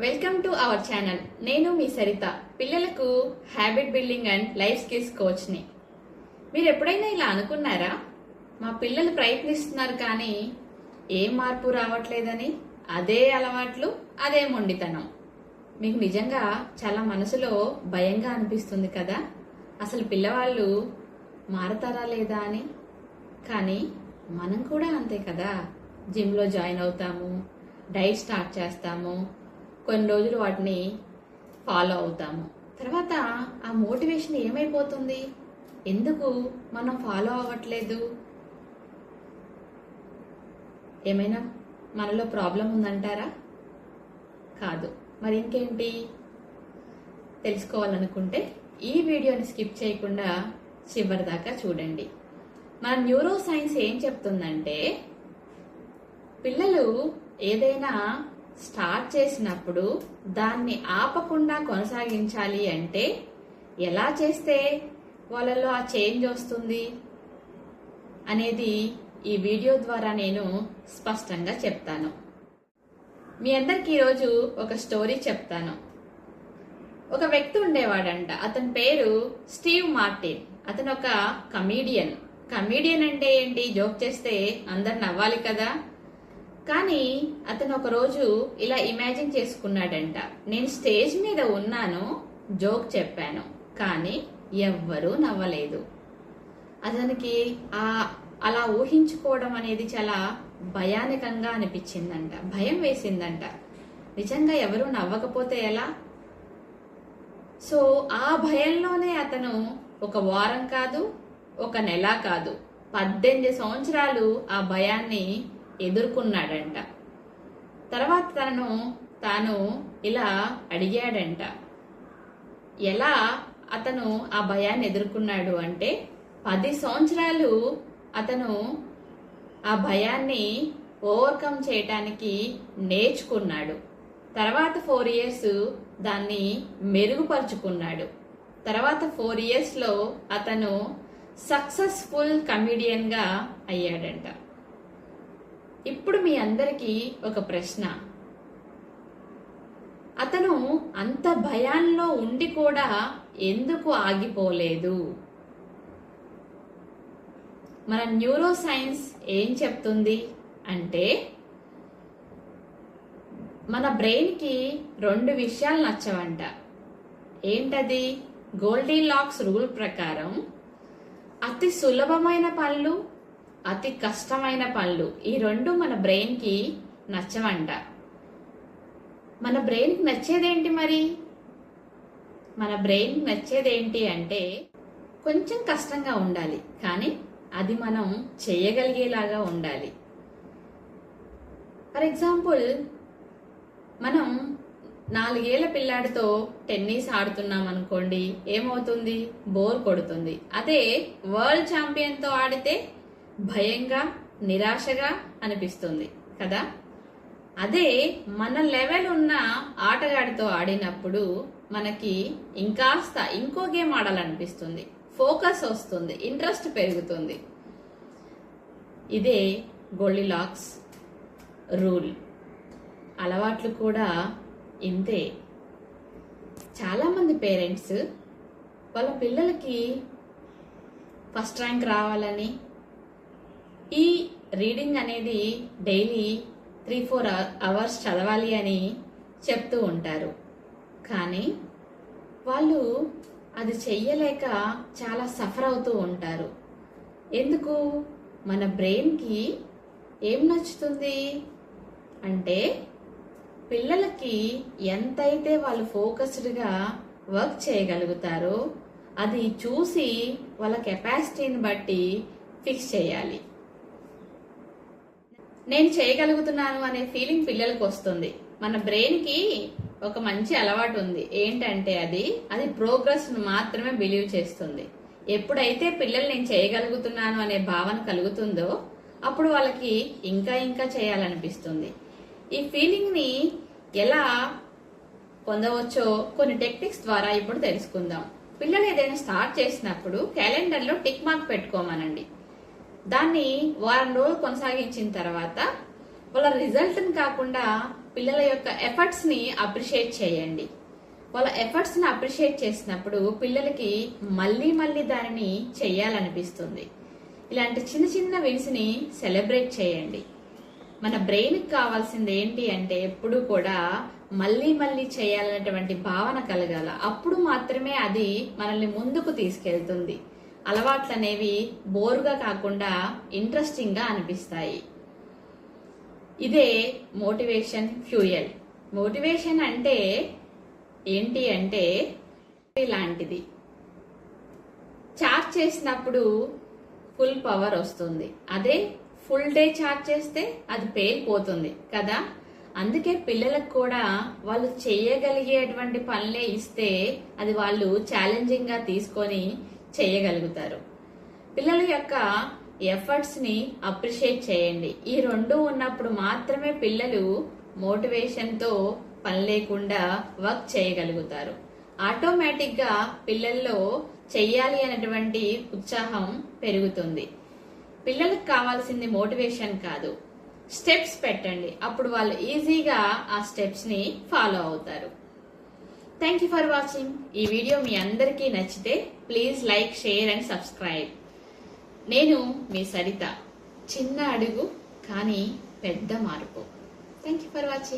Welcome to our channel. నేను మీ సరిత, పిల్లలకు habit building and life skills కోచ్ని. మీరు ఎప్పుడైనా ఇలా అనుకున్నారా? మా పిల్లలు ప్రయత్నిస్తున్నారు కానీ ఏం మార్పు రావట్లేదని. అదే అలవాట్లు, అదే మొండితనం. మీకు నిజంగా చాలా మనసులో భయంగా అనిపిస్తుంది కదా, అసలు పిల్లవాళ్ళు మారతారా లేదా అని. కానీ మనం కూడా అంతే కదా, జిమ్లో జాయిన్ అవుతాము, డైట్ స్టార్ట్ చేస్తాము, కొన్ని రోజులు వాటిని ఫాలో అవుతాము. తర్వాత ఆ మోటివేషన్ ఏమైపోతుంది? ఎందుకు మనం ఫాలో అవ్వట్లేదు? ఏమైనా మనలో ప్రాబ్లం ఉందంటారా? కాదు. మరి ఇంకేంటి? తెలుసుకోవాలనుకుంటే ఈ వీడియోని స్కిప్ చేయకుండా చివరి దాకా చూడండి. మన న్యూరో సైన్స్ ఏం చెప్తుందంటే, పిల్లలు ఏదైనా స్టార్ట్ చేసినప్పుడు దాన్ని ఆపకుండా కొనసాగించాలి అంటే ఎలా చేస్తే వాళ్ళలో ఆ చేంజ్ వస్తుంది అనేది ఈ వీడియో ద్వారా నేను స్పష్టంగా చెప్తాను. మీ అందరికి ఈరోజు ఒక స్టోరీ చెప్తాను. ఒక వ్యక్తి ఉండేవాడంట. అతని పేరు స్టీవ్ మార్టిన్. అతను ఒక కమీడియన్. కమీడియన్ అంటే ఏంటి? జోక్ చేస్తే అందరు నవ్వాలి కదా. కానీ అతను ఒక రోజు ఇలా ఇమాజిన్ చేసుకున్నాడంట, నేను స్టేజ్ మీద ఉన్నాను, జోక్ చెప్పాను, కానీ ఎవ్వరూ నవ్వలేదు. అతనికి అలా ఊహించుకోవడం అనేది చాలా భయానకంగా అనిపించిందంట. భయం వేసిందంట. నిజంగా ఎవరూ నవ్వకపోతే ఎలా? సో ఆ భయంలోనే అతను ఒక వారం కాదు, ఒక నెల కాదు, 18 సంవత్సరాలు ఆ భయాన్ని ఎదుర్కొన్నాడంట. తర్వాత తాను ఇలా అడిగాడంట, ఎలా అతను ఆ భయాన్ని ఎదుర్కొన్నాడు అంటే 10 సంవత్సరాలు అతను ఆ భయాన్ని ఓవర్కమ్ చేయటానికి నేర్చుకున్నాడు. తర్వాత 4 years దాన్ని మెరుగుపరుచుకున్నాడు. తర్వాత 4 years అతను సక్సెస్ఫుల్ కమెడియన్ గా అయ్యాడంట. ఇప్పుడు మీ అందరికీ ఒక ప్రశ్న, అతను అంత భయాల్లో ఉండి కూడా ఎందుకు ఆగిపోలేదు? మన న్యూరో సైన్స్ ఏం చెప్తుంది అంటే, మన బ్రెయిన్కి 2 విషయాలు నచ్చవంట. ఏంటది? గోల్డీలాక్స్ రూల్ ప్రకారం అతి సులభమైన పనులు, అతి కష్టమైన పనులు, ఈ 2 మన బ్రెయిన్కి నచ్చవంట. మన బ్రెయిన్కి నచ్చేదేంటి మరి? మన బ్రెయిన్కి నచ్చేదేంటి అంటే కొంచెం కష్టంగా ఉండాలి, కానీ అది మనం చేయగలిగేలాగా ఉండాలి. ఫర్ ఎగ్జాంపుల్, మనం 4 ఏళ్ల పిల్లాడితో టెన్నిస్ ఆడుతున్నాం అనుకోండి, ఏమవుతుంది? బోర్ కొడుతుంది. అదే వరల్డ్ ఛాంపియన్తో ఆడితే భయంగా, నిరాశగా అనిపిస్తుంది కదా. అదే మన లెవెల్ ఉన్న ఆటగాడితో ఆడినప్పుడు మనకి ఇంకో గేమ్ ఆడాలనిపిస్తుంది, ఫోకస్ వస్తుంది, ఇంట్రెస్ట్ పెరుగుతుంది. ఇదే గోల్డీలాక్స్ రూల్. అలవాట్లు కూడా ఇంతే. చాలామంది పేరెంట్స్ వాళ్ళ పిల్లలకి ఫస్ట్ ర్యాంక్ రావాలని, ఈ రీడింగ్ అనేది డైలీ 3-4 hours చదవాలి అని చెప్తూ ఉంటారు. కానీ వాళ్ళు అది చెయ్యలేక చాలా సఫర్ అవుతూ ఉంటారు. ఎందుకు? మన బ్రెయిన్కి ఏం నచ్చుతుంది అంటే, పిల్లలకి ఎంతైతే వాళ్ళు ఫోకస్డ్గా వర్క్ చేయగలుగుతారో అది చూసి వాళ్ళ కెపాసిటీని బట్టి ఫిక్స్ చేయాలి. నేను చేయగలుగుతున్నాను అనే ఫీలింగ్ పిల్లలకు వస్తుంది. మన బ్రెయిన్కి ఒక మంచి అలవాటు ఉంది. ఏంటంటే అది ప్రోగ్రెస్ మాత్రమే బిలీవ్ చేస్తుంది. ఎప్పుడైతే పిల్లలు నేను చేయగలుగుతున్నాను అనే భావన కలుగుతుందో అప్పుడు వాళ్ళకి ఇంకా చేయాలనిపిస్తుంది. ఈ ఫీలింగ్ని ఎలా పొందవచ్చో కొన్ని టెక్నిక్స్ ద్వారా ఇప్పుడు తెలుసుకుందాం. పిల్లలు ఏదైనా స్టార్ట్ చేసినప్పుడు క్యాలెండర్లో టిక్ మార్క్ పెట్టుకోమనండి. దాన్ని వారం రోజులు కొనసాగించిన తర్వాత వాళ్ళ రిజల్ట్ని కాకుండా పిల్లల యొక్క ఎఫర్ట్స్ ని అప్రిషియేట్ చేయండి. వాళ్ళ ఎఫర్ట్స్ ని అప్రిషియేట్ చేసినప్పుడు పిల్లలకి మళ్ళీ మళ్ళీ దానిని చెయ్యాలనిపిస్తుంది. ఇలాంటి చిన్న చిన్న విన్స్ ని సెలబ్రేట్ చేయండి. మన బ్రెయిన్ కి కావాల్సింది ఏంటి అంటే ఎప్పుడు కూడా మళ్ళీ మళ్ళీ చేయాలనేటువంటి భావన కలగాల. అప్పుడు మాత్రమే అది మనల్ని ముందుకు తీసుకెళ్తుంది. అలవాట్లు అనేవి బోరుగా కాకుండా ఇంట్రెస్టింగ్ గా అనిపిస్తాయి. ఇదే మోటివేషన్ ఫ్యూయల్. మోటివేషన్ అంటే ఏంటి అంటే లాంటిది. చార్జ్ చేసినప్పుడు ఫుల్ పవర్ వస్తుంది. అదే ఫుల్ డే చార్జ్ చేస్తే అది పేలిపోతుంది కదా. అందుకే పిల్లలకు కూడా వాళ్ళు చేయగలిగేటువంటి పనులే ఇస్తే అది వాళ్ళు ఛాలెంజింగ్ గా తీసుకొని చేయగలుగుతారు. పిల్లల యొక్క ఎఫర్ట్స్ ని అప్రిషియేట్ చేయండి. ఈ రెండు ఉన్నప్పుడు మాత్రమే పిల్లలు మోటివేషన్ తో పని లేకుండా వర్క్ చేయగలుగుతారు. ఆటోమేటిక్ గా పిల్లల్లో చెయ్యాలి అనేటువంటి ఉత్సాహం పెరుగుతుంది. పిల్లలకు కావాల్సింది మోటివేషన్ కాదు, స్టెప్స్ పెట్టండి. అప్పుడు వాళ్ళు ఈజీగా ఆ స్టెప్స్ ని ఫాలో అవుతారు. Thank you for watching. ఈ వీడియో మీ అందరికీ నచ్చితే please like, share and subscribe. నేను మీ సరిత. చిన్న అడుగు కానీ పెద్ద మార్పు. Thank you for watching.